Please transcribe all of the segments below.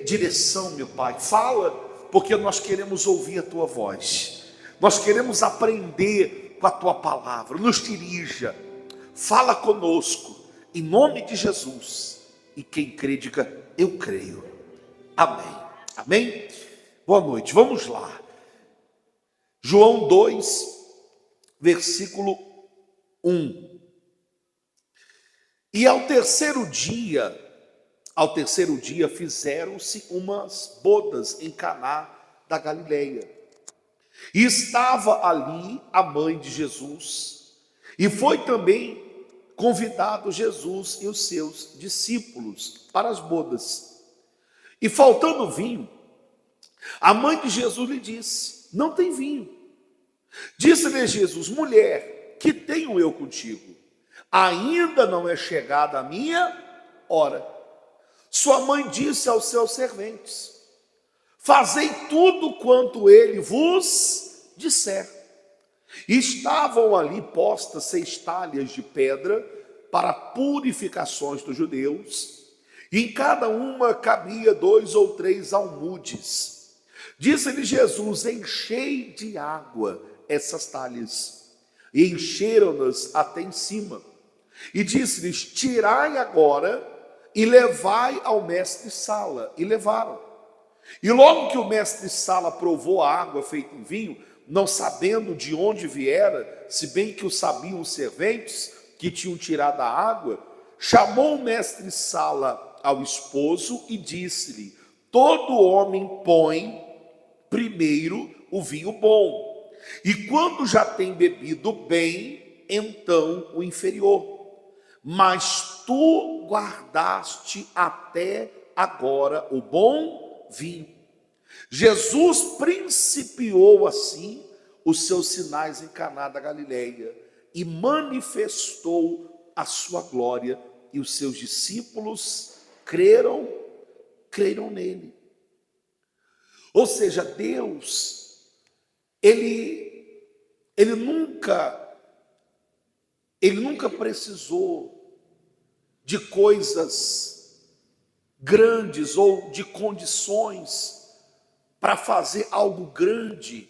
direção, meu Pai. Fala, porque nós queremos ouvir a Tua voz. Nós queremos aprender com a Tua palavra. Nos dirija, fala conosco, em nome de Jesus. E quem crê, diga, eu creio. Amém. Amém? Boa noite, vamos lá. João 2, versículo 1. E ao terceiro dia fizeram-se umas bodas em Caná da Galileia. E estava ali a mãe de Jesus, e foi também convidado Jesus e os seus discípulos para as bodas. E faltando vinho, a mãe de Jesus lhe disse, não tem vinho. Disse-lhe Jesus, mulher, que tenho eu contigo? Ainda não é chegada a minha hora. Sua mãe disse aos seus serventes, fazei tudo quanto ele vos disser. E estavam ali postas 6 talhas de pedra para purificações dos judeus, e em cada uma cabia 2 ou 3 almudes. Disse-lhe Jesus, enchei de água essas talhas, e encheram-nas até em cima. E disse-lhes, tirai agora e levai ao mestre-sala. E levaram. E logo que o mestre-sala provou a água feita em vinho, não sabendo de onde viera, se bem que o sabiam os serventes que tinham tirado a água, chamou o mestre-sala ao esposo e disse-lhe, todo homem põe primeiro o vinho bom, e quando já tem bebido bem, então o inferior. Mas tu guardaste até agora o bom vinho. Jesus principiou assim os seus sinais em Caná da Galileia e manifestou a sua glória, e os seus discípulos creram nele. Ou seja, Deus, ele nunca precisou de coisas grandes ou de condições para fazer algo grande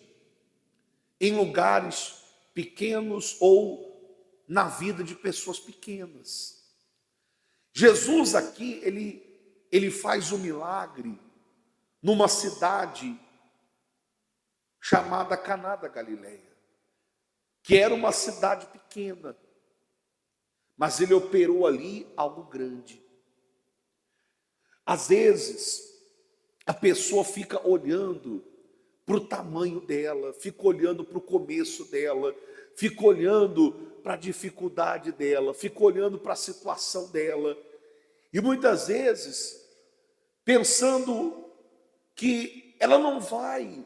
em lugares pequenos ou na vida de pessoas pequenas. Jesus aqui, ele faz um milagre numa cidade chamada Caná da Galileia, que era uma cidade pequena, mas ele operou ali algo grande. Às vezes, a pessoa fica olhando para o tamanho dela, fica olhando para o começo dela, fica olhando para a dificuldade dela, fica olhando para a situação dela, e muitas vezes pensando que ela não vai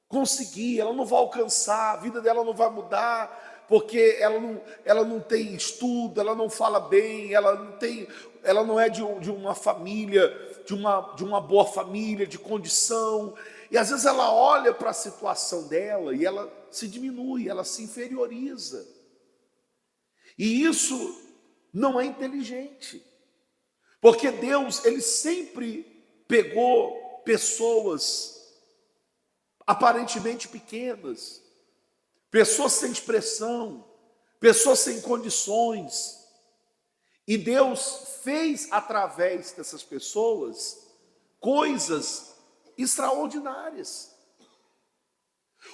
conseguir, ela não vai alcançar, a vida dela não vai mudar, porque ela não tem estudo, ela não fala bem, ela não é de uma família, de uma boa família, de condição. E às vezes ela olha para a situação dela e ela se diminui, ela se inferioriza. E isso não é inteligente, porque Deus, ele sempre pegou pessoas aparentemente pequenas, pessoas sem expressão, pessoas sem condições, e Deus fez através dessas pessoas coisas extraordinárias.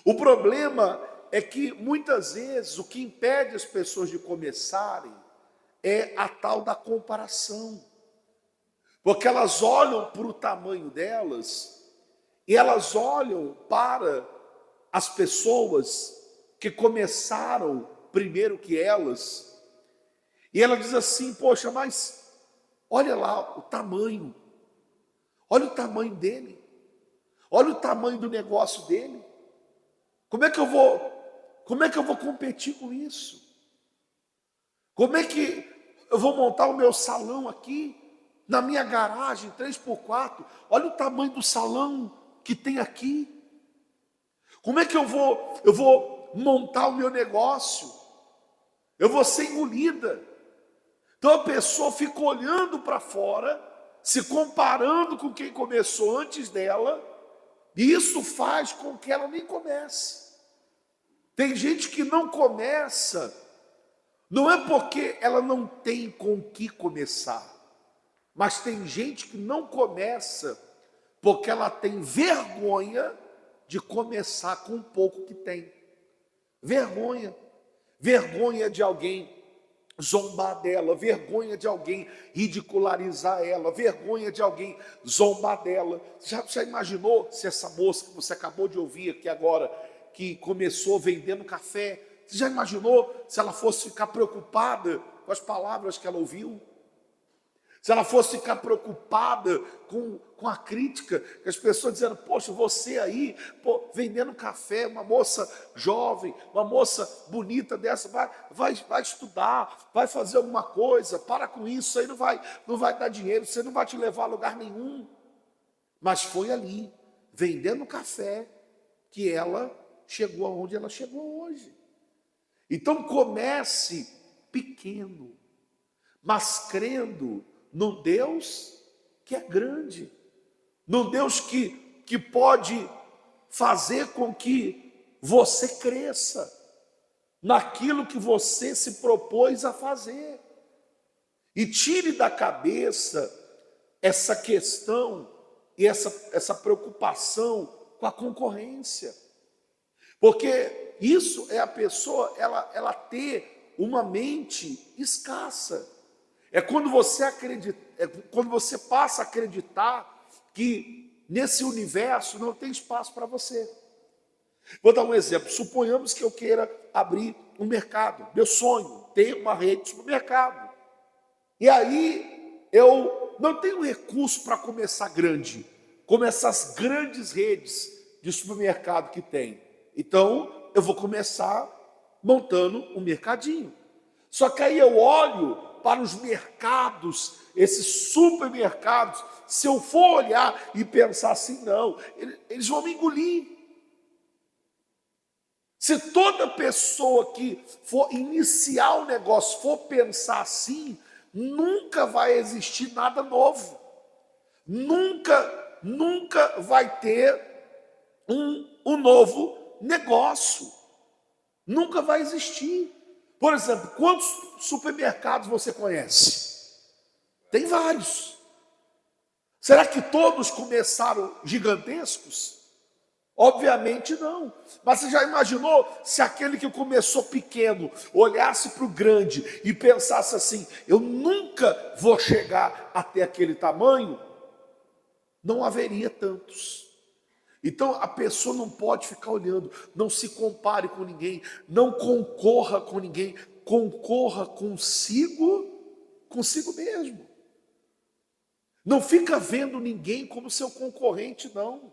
O problema é que muitas vezes o que impede as pessoas de começarem é a tal da comparação, porque elas olham para o tamanho delas e elas olham para as pessoas que começaram primeiro que elas, e ela diz assim, poxa, mas olha lá o tamanho, olha o tamanho dele, olha o tamanho do negócio dele, como é que eu vou competir com isso? Como é que eu vou montar o meu salão aqui, na minha garagem, 3x4, olha o tamanho do salão que tem aqui, como é que eu vou montar o meu negócio? Eu vou ser engolida. Então a pessoa fica olhando para fora, se comparando com quem começou antes dela, e isso faz com que ela nem comece. Tem gente que não começa, não é porque ela não tem com o que começar, mas tem gente que não começa porque ela tem vergonha de começar com o pouco que tem. Vergonha. Vergonha de alguém zombar dela, vergonha de alguém ridicularizar ela, vergonha de alguém zombar dela. Já imaginou se essa moça que você acabou de ouvir aqui agora, que começou vendendo café, você já imaginou se ela fosse ficar preocupada com as palavras que ela ouviu? Se ela fosse ficar preocupada com a crítica, que as pessoas dizendo, poxa, você aí, vendendo café, uma moça jovem, uma moça bonita dessa, vai estudar, vai fazer alguma coisa, para com isso aí não vai dar dinheiro, você não vai te levar a lugar nenhum. Mas foi ali, vendendo café, que ela chegou aonde ela chegou hoje. Então comece pequeno, mas crendo num Deus que é grande, num Deus que pode fazer com que você cresça naquilo que você se propôs a fazer. E tire da cabeça essa questão e essa preocupação com a concorrência. Porque isso é a pessoa, ela ter uma mente escassa. É quando você passa a acreditar que nesse universo não tem espaço para você. Vou dar um exemplo. Suponhamos que eu queira abrir um mercado. Meu sonho, ter uma rede de supermercado. E aí eu não tenho recurso para começar grande, como essas grandes redes de supermercado que tem. Então eu vou começar montando um mercadinho. Só que aí eu olho para os mercados, esses supermercados, se eu for olhar e pensar assim, não, eles vão me engolir. Se toda pessoa que for iniciar o negócio for pensar assim, nunca vai existir nada novo. Nunca vai ter um novo negócio. Nunca vai existir. Por exemplo, quantos supermercados você conhece? Tem vários. Será que todos começaram gigantescos? Obviamente não. Mas você já imaginou se aquele que começou pequeno olhasse para o grande e pensasse assim, eu nunca vou chegar até aquele tamanho? Não haveria tantos. Então a pessoa não pode ficar olhando, não se compare com ninguém, não concorra com ninguém, concorra consigo mesmo. Não fica vendo ninguém como seu concorrente, não.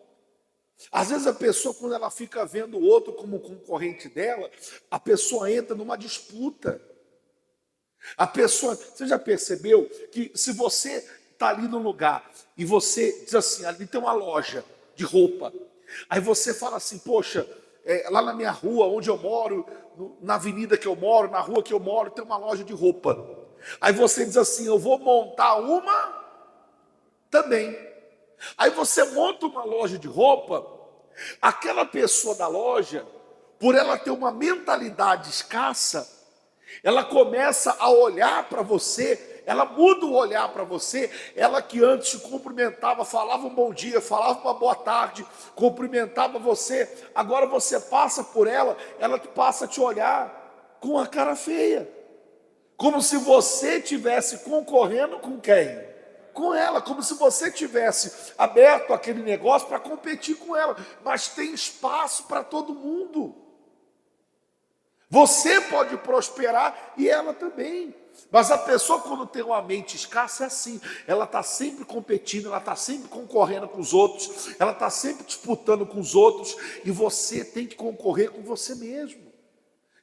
Às vezes a pessoa, quando ela fica vendo o outro como concorrente dela, a pessoa entra numa disputa. Você já percebeu que se você está ali no lugar e você diz assim, ali tem uma loja de roupa. Aí você fala assim, poxa, lá na minha rua, onde eu moro, na avenida que eu moro, na rua que eu moro, tem uma loja de roupa. Aí você diz assim, eu vou montar uma também. Aí você monta uma loja de roupa, aquela pessoa da loja, por ela ter uma mentalidade escassa, ela começa a olhar para você, ela muda o olhar para você, ela que antes te cumprimentava, falava um bom dia, falava uma boa tarde, cumprimentava você, agora você passa por ela passa a te olhar com a cara feia, como se você estivesse concorrendo com quem? Com ela, como se você tivesse aberto aquele negócio para competir com ela, mas tem espaço para todo mundo. Você pode prosperar e ela também. Mas a pessoa, quando tem uma mente escassa, é assim. Ela está sempre competindo, ela está sempre concorrendo com os outros, ela está sempre disputando com os outros, e você tem que concorrer com você mesmo.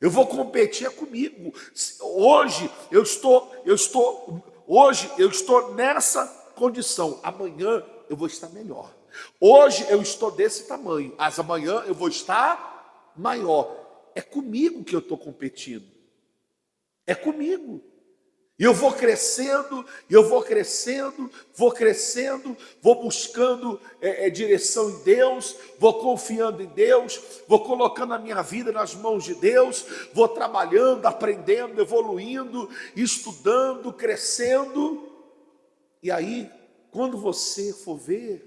Eu vou competir comigo. Hoje eu estou nessa condição. Amanhã eu vou estar melhor. Hoje eu estou desse tamanho. Mas amanhã eu vou estar maior. É comigo que eu estou competindo. É comigo. E eu vou crescendo, e eu vou crescendo, vou buscando direção em Deus, vou confiando em Deus, vou colocando a minha vida nas mãos de Deus, vou trabalhando, aprendendo, evoluindo, estudando, crescendo. E aí, quando você for ver,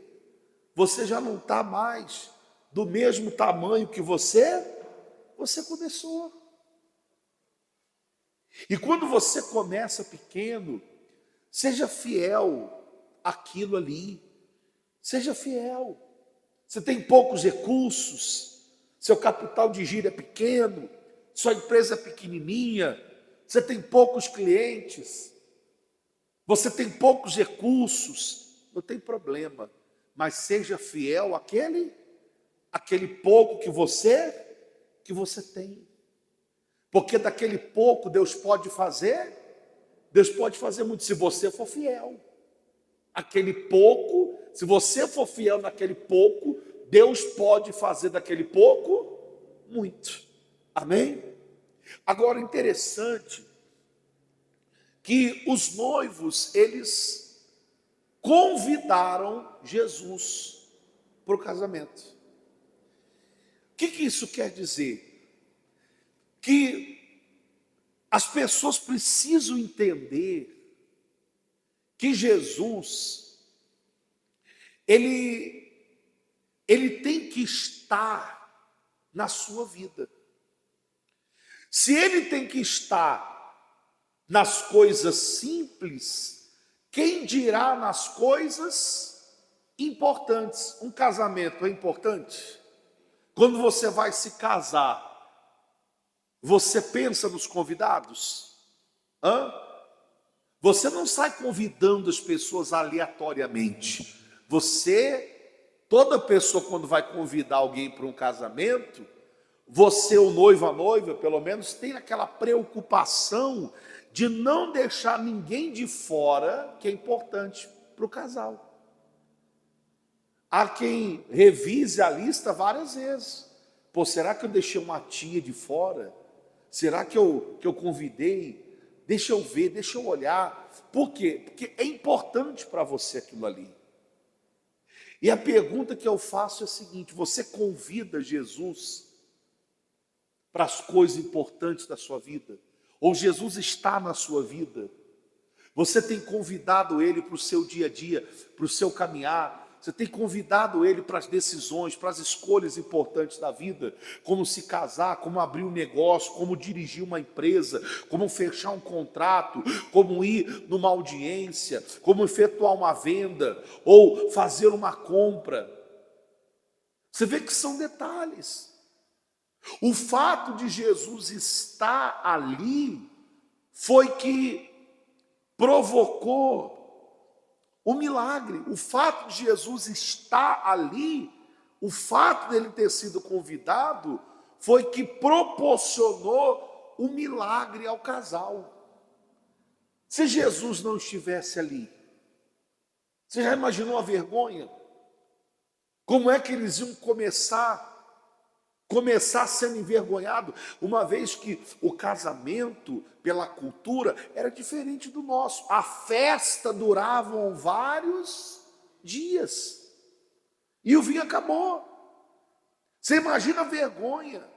você já não está mais do mesmo tamanho que você começou. E quando você começa pequeno, seja fiel àquilo ali, seja fiel. Você tem poucos recursos, seu capital de giro é pequeno, sua empresa é pequenininha, você tem poucos clientes, você tem poucos recursos, não tem problema, mas seja fiel àquele pouco que você tem. Porque daquele pouco Deus pode fazer muito, se você for fiel. Aquele pouco, se você for fiel naquele pouco, Deus pode fazer daquele pouco muito. Amém? Agora, interessante que os noivos, eles convidaram Jesus para o casamento. O que isso quer dizer? Que as pessoas precisam entender que Jesus, ele tem que estar na sua vida. Se ele tem que estar nas coisas simples, quem dirá nas coisas importantes? Um casamento é importante? Quando você vai se casar, você pensa nos convidados? Você não sai convidando as pessoas aleatoriamente. Toda pessoa quando vai convidar alguém para um casamento, você, o noivo, a noiva, pelo menos, tem aquela preocupação de não deixar ninguém de fora que é importante para o casal. Há quem revise a lista várias vezes. Pô, será que eu deixei uma tia de fora? Será que eu convidei? Deixa eu ver, deixa eu olhar. Por quê? Porque é importante para você aquilo ali. E a pergunta que eu faço é a seguinte: você convida Jesus para as coisas importantes da sua vida? Ou Jesus está na sua vida? Você tem convidado Ele para o seu dia a dia, para o seu caminhar? Você tem convidado Ele para as decisões, para as escolhas importantes da vida, como se casar, como abrir um negócio, como dirigir uma empresa, como fechar um contrato, como ir numa audiência, como efetuar uma venda, ou fazer uma compra. Você vê que são detalhes. O fato de Jesus estar ali foi que provocou o milagre. O fato de Jesus estar ali, o fato dele ter sido convidado, foi que proporcionou o milagre ao casal. Se Jesus não estivesse ali, você já imaginou a vergonha? Como é que eles iam começar sendo envergonhados, uma vez que o casamento, pela cultura, era diferente do nosso. A festa durava vários dias e o vinho acabou. Você imagina a vergonha.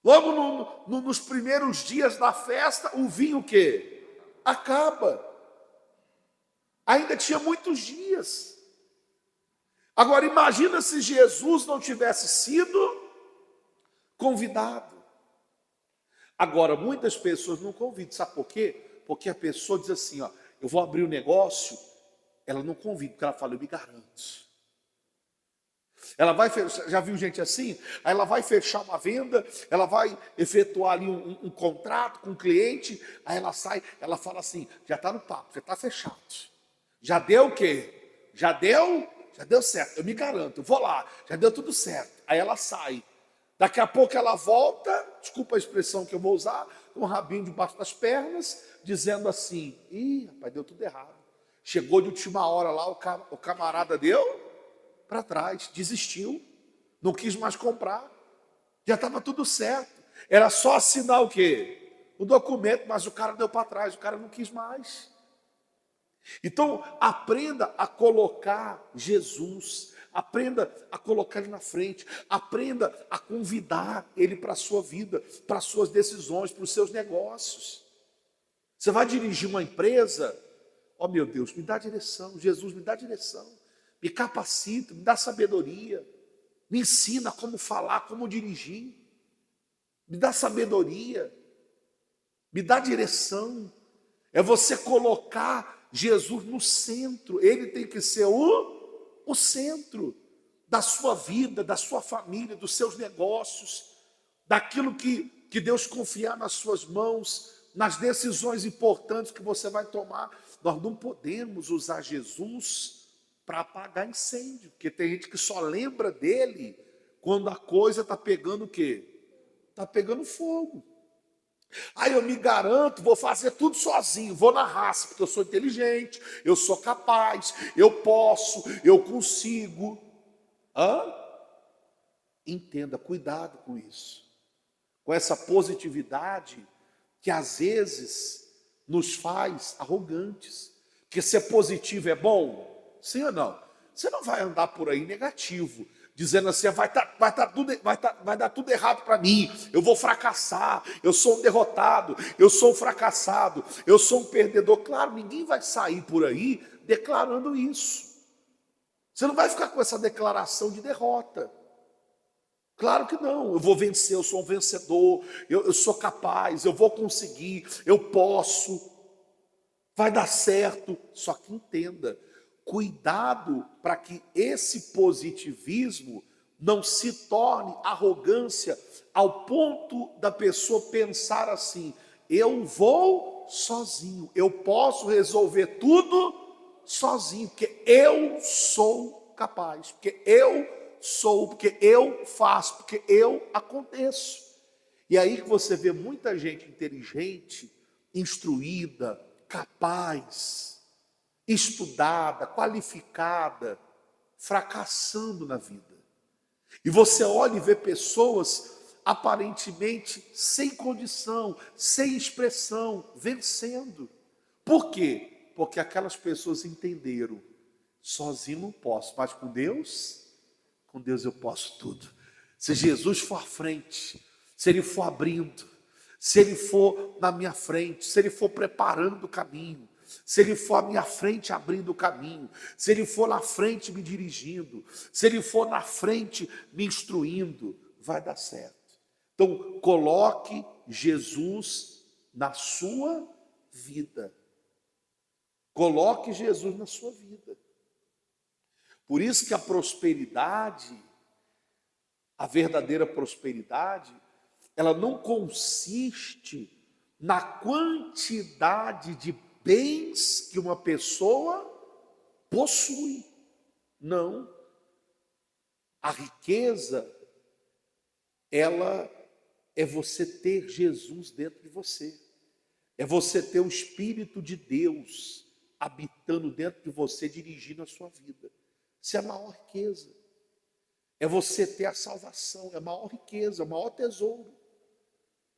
Logo nos primeiros dias da festa, o vinho o quê? Acaba. Ainda tinha muitos dias. Agora imagina se Jesus não tivesse sido convidado. Agora, muitas pessoas não convidam, sabe por quê? Porque a pessoa diz assim, ó, eu vou abrir um negócio, ela não convida, porque ela fala, eu me garanto. Ela vai fechar, já viu gente assim? Aí ela vai fechar uma venda, ela vai efetuar ali um contrato com um cliente, aí ela sai, ela fala assim, já está no papo, já está fechado. Já deu o quê? Já deu certo, eu me garanto, eu vou lá, já deu tudo certo. Aí ela sai. Daqui a pouco ela volta, desculpa a expressão que eu vou usar, com o rabinho debaixo das pernas, dizendo assim, ih, rapaz, deu tudo errado. Chegou de última hora lá, o camarada deu para trás, desistiu, não quis mais comprar, já estava tudo certo. Era só assinar o quê? o documento, mas o cara deu para trás, o cara não quis mais. Então, aprenda a colocar Jesus, aprenda a colocar Ele na frente, aprenda a convidar Ele para a sua vida, para as suas decisões, para os seus negócios. Você vai dirigir uma empresa, ó meu Deus, me dá direção, Jesus, me dá direção, me capacita, me dá sabedoria, me ensina como falar, como dirigir, me dá sabedoria, me dá direção. É você colocar Jesus no centro, Ele tem que ser o centro da sua vida, da sua família, dos seus negócios, daquilo que Deus confiar nas suas mãos, nas decisões importantes que você vai tomar. Nós não podemos usar Jesus para apagar incêndio, porque tem gente que só lembra dele quando a coisa está pegando o quê? Está pegando fogo. Aí eu me garanto, vou fazer tudo sozinho, vou na raça, porque eu sou inteligente, eu sou capaz, eu posso, eu consigo. Entenda, cuidado com isso, com essa positividade que às vezes nos faz arrogantes. Porque ser positivo é bom? Sim ou não? Você não vai andar por aí negativo, dizendo assim, vai dar tudo errado para mim, eu vou fracassar, eu sou um derrotado, eu sou um fracassado, eu sou um perdedor. Claro, ninguém vai sair por aí declarando isso. Você não vai ficar com essa declaração de derrota. Claro que não, eu vou vencer, eu sou um vencedor, eu sou capaz, eu vou conseguir, eu posso, vai dar certo. Só que entenda, cuidado para que esse positivismo não se torne arrogância ao ponto da pessoa pensar assim, eu vou sozinho, eu posso resolver tudo sozinho, porque eu sou capaz, porque eu sou, porque eu faço, porque eu aconteço. E aí que você vê muita gente inteligente, instruída, capaz, estudada, qualificada, fracassando na vida. E você olha e vê pessoas aparentemente sem condição, sem expressão, vencendo. Por quê? Porque aquelas pessoas entenderam, sozinho não posso, mas com Deus eu posso tudo. Se Jesus for à frente, se Ele for abrindo, se Ele for na minha frente, se Ele for preparando o caminho, se Ele for à minha frente abrindo o caminho, se Ele for na frente me dirigindo, se Ele for na frente me instruindo, vai dar certo. Então, coloque Jesus na sua vida. Coloque Jesus na sua vida. Por isso que a prosperidade, a verdadeira prosperidade, ela não consiste na quantidade de bens que uma pessoa possui. Não. A riqueza, ela é você ter Jesus dentro de você. É você ter o Espírito de Deus habitando dentro de você, dirigindo a sua vida. Isso é a maior riqueza. É você ter a salvação, é a maior riqueza, é o maior tesouro.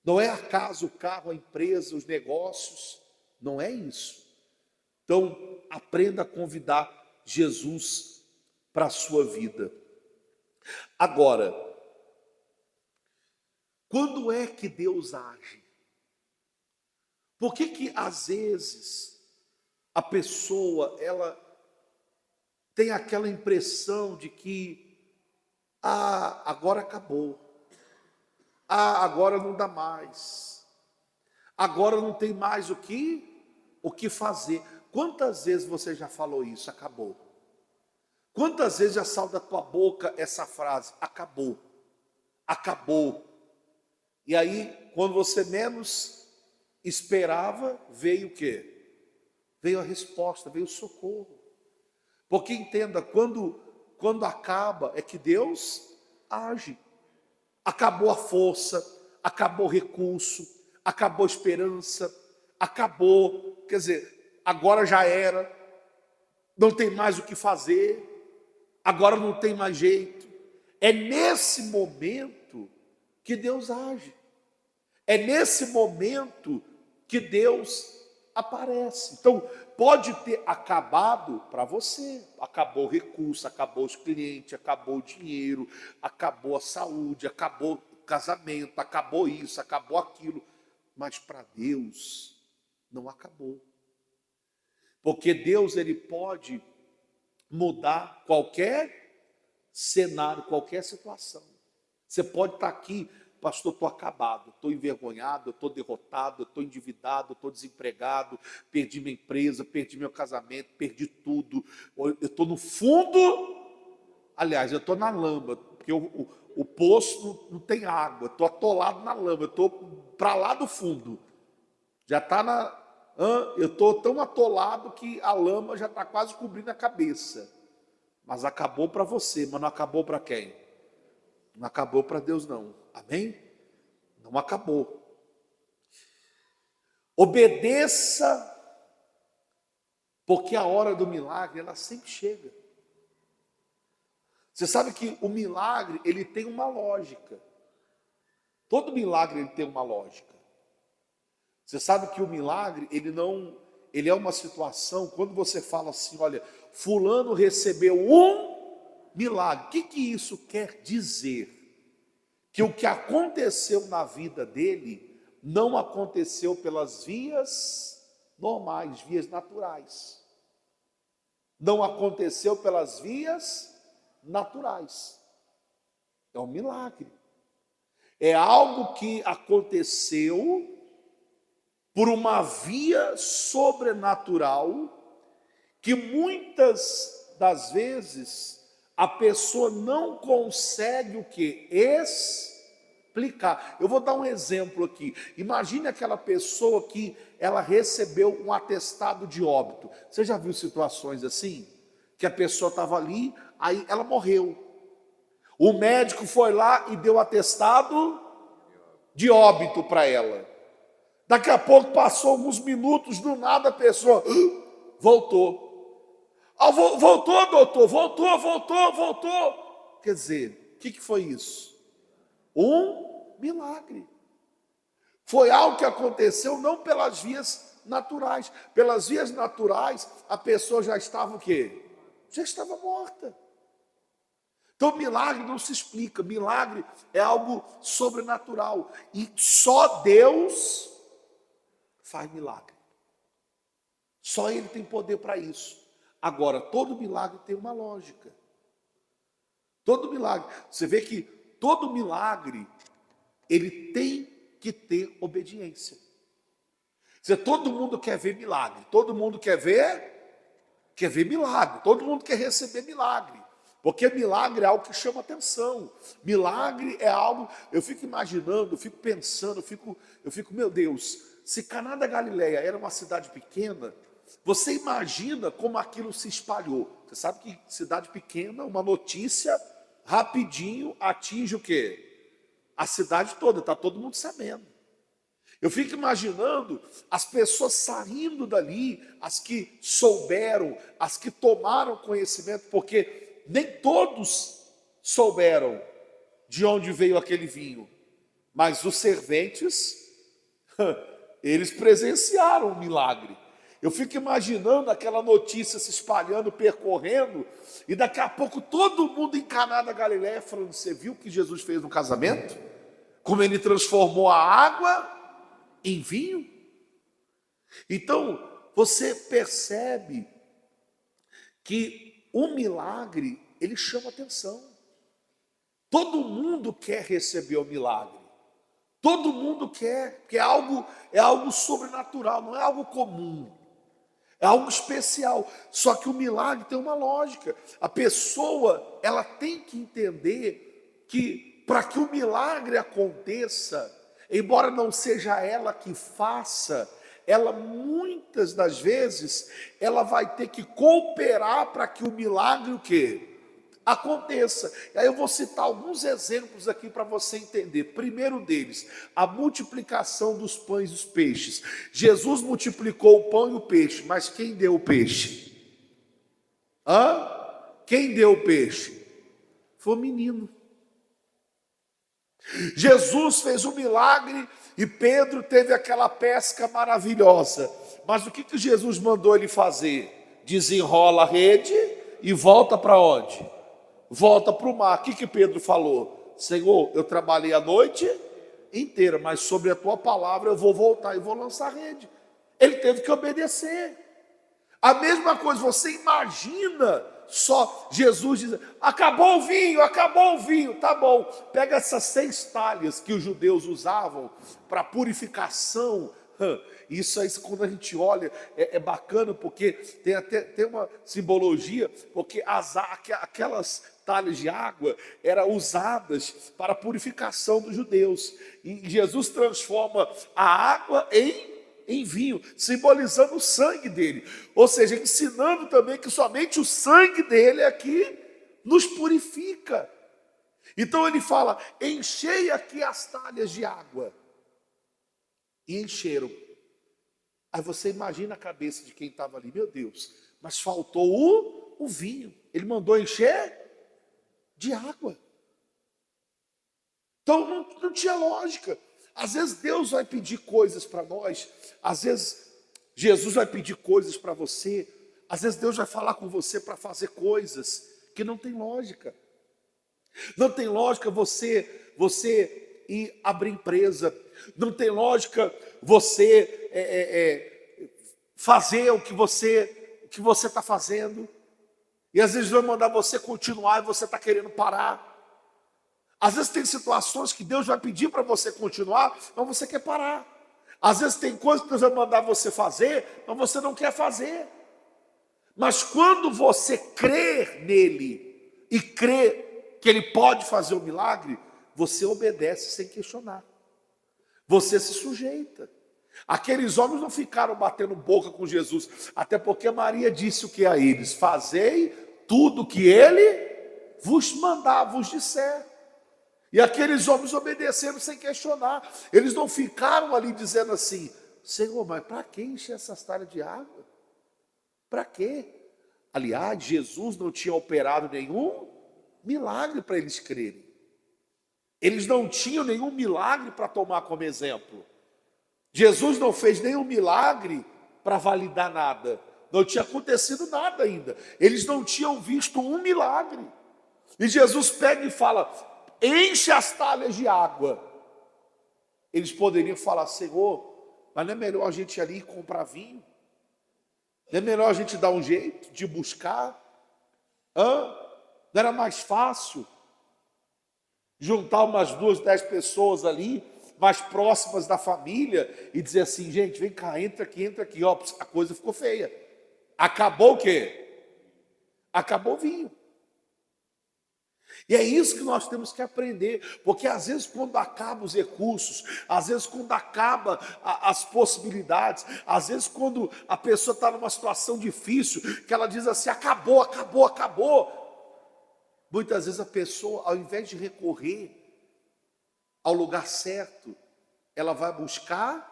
Não é a casa, o carro, a empresa, os negócios. Não é isso. Então, aprenda a convidar Jesus para a sua vida. Agora, quando é que Deus age? Por que às vezes a pessoa, ela tem aquela impressão de que agora acabou, agora não dá mais, agora não tem mais o que fazer. Quantas vezes você já falou isso? Acabou. Quantas vezes já saiu da tua boca essa frase? Acabou, acabou. E aí, quando você menos esperava, veio o quê? Veio a resposta, veio o socorro. Porque entenda, quando acaba, é que Deus age. Acabou a força, acabou o recurso, acabou a esperança, acabou, quer dizer, agora já era, não tem mais o que fazer, agora não tem mais jeito. É nesse momento que Deus age. É nesse momento que Deus aparece. Então, pode ter acabado para você. Acabou o recurso, acabou os clientes, acabou o dinheiro, acabou a saúde, acabou o casamento, acabou isso, acabou aquilo. Mas para Deus não acabou. Porque Deus, ele pode mudar qualquer cenário, qualquer situação. Você pode estar aqui, pastor, estou acabado, estou envergonhado, estou derrotado, estou endividado, estou desempregado, perdi minha empresa, perdi meu casamento, perdi tudo. Eu estou no fundo, aliás, eu estou na lama, porque o poço não tem água, estou atolado na lama, eu estou para lá do fundo. Já está na... Eu estou tão atolado que a lama já está quase cobrindo a cabeça. Mas acabou para você, mas não acabou para quem? Não acabou para Deus não. Amém? Não acabou. Obedeça, porque a hora do milagre, ela sempre chega. Você sabe que o milagre, ele tem uma lógica. Todo milagre, ele tem uma lógica. Você sabe que o milagre, ele é uma situação, quando você fala assim, olha, fulano recebeu um milagre. O que isso quer dizer? Que o que aconteceu na vida dele não aconteceu pelas vias normais, vias naturais. Não aconteceu pelas vias naturais. É um milagre. É algo que aconteceu por uma via sobrenatural que muitas das vezes a pessoa não consegue o quê? Explicar. Eu vou dar um exemplo aqui. Imagine aquela pessoa que ela recebeu um atestado de óbito. Você já viu situações assim? Que a pessoa estava ali, aí ela morreu. O médico foi lá e deu atestado de óbito para ela. Daqui a pouco passou alguns minutos, do nada a pessoa voltou. Voltou, doutor, voltou. Quer dizer, o que foi isso? Um milagre. Foi algo que aconteceu não pelas vias naturais. Pelas vias naturais, a pessoa já estava o quê? Já estava morta. Então, milagre não se explica. Milagre é algo sobrenatural. E só Deus faz milagre. Só Ele tem poder para isso. Agora, todo milagre tem uma lógica. Todo milagre. Você vê que todo milagre, ele tem que ter obediência. Todo mundo quer ver milagre. Todo mundo quer ver milagre. Todo mundo quer receber milagre. Porque milagre é algo que chama atenção. Milagre é algo, eu fico imaginando, eu fico pensando, eu fico, meu Deus, se Caná da Galileia era uma cidade pequena, você imagina como aquilo se espalhou. Você sabe que cidade pequena, uma notícia rapidinho atinge o quê? A cidade toda, está todo mundo sabendo. Eu fico imaginando as pessoas saindo dali, as que souberam, as que tomaram conhecimento, porque nem todos souberam de onde veio aquele vinho, mas os serventes, eles presenciaram o milagre. Eu fico imaginando aquela notícia se espalhando, percorrendo, e daqui a pouco todo mundo em Caná da Galileia falando: você viu o que Jesus fez no casamento? Como ele transformou a água em vinho? Então, você percebe que o milagre, ele chama atenção. Todo mundo quer receber o milagre. Todo mundo quer, porque é algo sobrenatural, não é algo comum. É algo especial. Só que o milagre tem uma lógica. A pessoa, ela tem que entender que para que o milagre aconteça, embora não seja ela que faça, ela muitas das vezes, ela vai ter que cooperar para que o milagre o quê? Aconteça. E aí eu vou citar alguns exemplos aqui para você entender. Primeiro deles, a multiplicação dos pães e dos peixes. Jesus multiplicou o pão e o peixe, mas quem deu o peixe? Quem deu o peixe? Foi o menino. Jesus fez um milagre e Pedro teve aquela pesca maravilhosa. Mas o que Jesus mandou ele fazer? Desenrola a rede e volta para onde? Volta para o mar. O que Pedro falou? Senhor, eu trabalhei a noite inteira, mas sobre a tua palavra eu vou voltar e vou lançar a rede. Ele teve que obedecer. A mesma coisa, você imagina só Jesus diz: acabou o vinho, tá bom. Pega essas 6 talhas que os judeus usavam para purificação. Isso aí, quando a gente olha, é bacana, porque tem uma simbologia, porque aquelas talhas de água eram usadas para a purificação dos judeus. E Jesus transforma a água em vinho, simbolizando o sangue dele, ou seja, ensinando também que somente o sangue dele é que nos purifica. Então ele fala: enchei aqui as talhas de água, e encheram. Aí você imagina a cabeça de quem estava ali: meu Deus, mas faltou o vinho. Ele mandou encher de água. Então não tinha lógica. Às vezes Deus vai pedir coisas para nós, às vezes Jesus vai pedir coisas para você, às vezes Deus vai falar com você para fazer coisas que não tem lógica. Não tem lógica você ir abrir empresa, não tem lógica você fazer o que você está fazendo, e às vezes vai mandar você continuar e você está querendo parar. Às vezes tem situações que Deus vai pedir para você continuar, mas você quer parar. Às vezes tem coisas que Deus vai mandar você fazer, mas você não quer fazer. Mas quando você crer nele e crer que ele pode fazer o milagre, você obedece sem questionar. Você se sujeita. Aqueles homens não ficaram batendo boca com Jesus, até porque Maria disse o que a eles: fazei tudo o que ele vos mandar, vos disser. E aqueles homens obedeceram sem questionar. Eles não ficaram ali dizendo assim: Senhor, mas para que encher essas talhas de água? Para quê? Aliás, Jesus não tinha operado nenhum milagre para eles crerem. Eles não tinham nenhum milagre para tomar como exemplo. Jesus não fez nenhum milagre para validar nada. Não tinha acontecido nada ainda. Eles não tinham visto um milagre. E Jesus pega e fala: enche as talhas de água. Eles poderiam falar: Senhor, mas não é melhor a gente ir ali e comprar vinho? Não é melhor a gente dar um jeito de buscar? Não era mais fácil juntar umas 2, 10 pessoas ali, mais próximas da família, e dizer assim: gente, vem cá, entra aqui, ó, a coisa ficou feia. Acabou o quê? Acabou o vinho. E é isso que nós temos que aprender, porque às vezes quando acabam os recursos, às vezes quando acabam as possibilidades, às vezes quando a pessoa está numa situação difícil, que ela diz assim: acabou, muitas vezes a pessoa, ao invés de recorrer ao lugar certo, ela vai buscar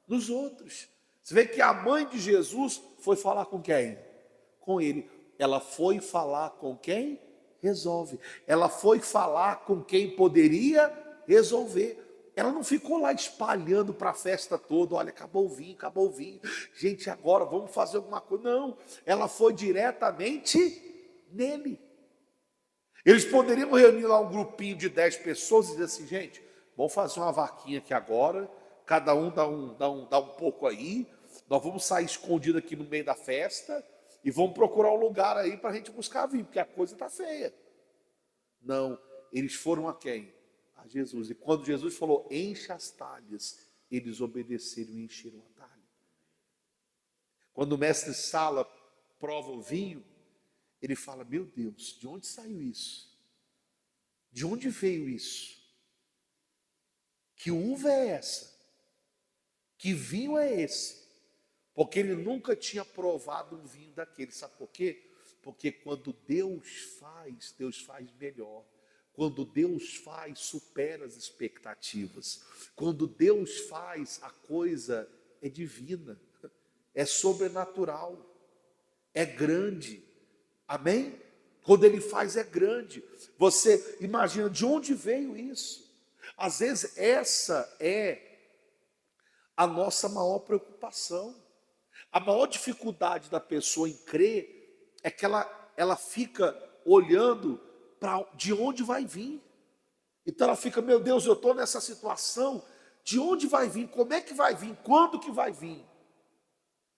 nos outros. Você vê que a mãe de Jesus foi falar com quem? Com ele. Ela foi falar com quem resolve. Ela foi falar com quem poderia resolver. Ela não ficou lá espalhando para a festa toda: olha, acabou o vinho. Gente, agora vamos fazer alguma coisa. Não, ela foi diretamente nele. Eles poderiam reunir lá um grupinho de 10 pessoas e dizer assim: gente, vamos fazer uma vaquinha aqui agora, cada um dá um pouco aí, nós vamos sair escondido aqui no meio da festa, e vamos procurar um lugar aí para a gente buscar vinho, porque a coisa está feia. Não, eles foram a quem? A Jesus. E quando Jesus falou: enche as talhas, eles obedeceram e encheram a talha. Quando o mestre Sala prova o vinho, ele fala: meu Deus, de onde saiu isso? De onde veio isso? Que uva é essa? Que vinho é esse? Porque ele nunca tinha provado um vinho daquele. Sabe por quê? Porque quando Deus faz melhor. Quando Deus faz, supera as expectativas. Quando Deus faz, a coisa é divina, é sobrenatural, é grande. Amém? Quando Ele faz é grande. Você imagina de onde veio isso? Às vezes essa é a nossa maior preocupação. A maior dificuldade da pessoa em crer é que ela fica olhando para de onde vai vir. Então ela fica, meu Deus, eu estou nessa situação, de onde vai vir? Como é que vai vir? Quando que vai vir?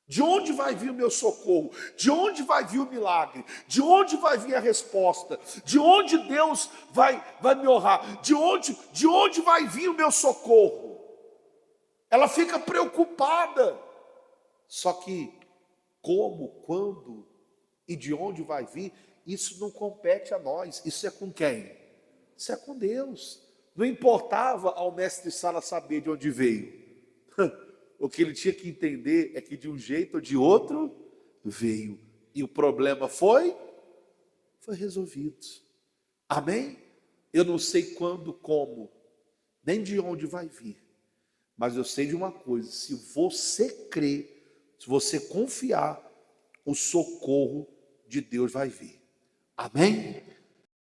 De onde vai vir o meu socorro? De onde vai vir o milagre? De onde vai vir a resposta? De onde Deus vai me honrar? De onde vai vir o meu socorro? Ela fica preocupada. Só que como, quando e de onde vai vir, isso não compete a nós. Isso é com quem? Isso é com Deus. Não importava ao mestre Sala saber de onde veio. O que ele tinha que entender é que de um jeito ou de outro veio. E o problema foi resolvido. Amém? Eu não sei quando, como, nem de onde vai vir. Mas eu sei de uma coisa: se você crer, se você confiar, o socorro de Deus vai vir. Amém?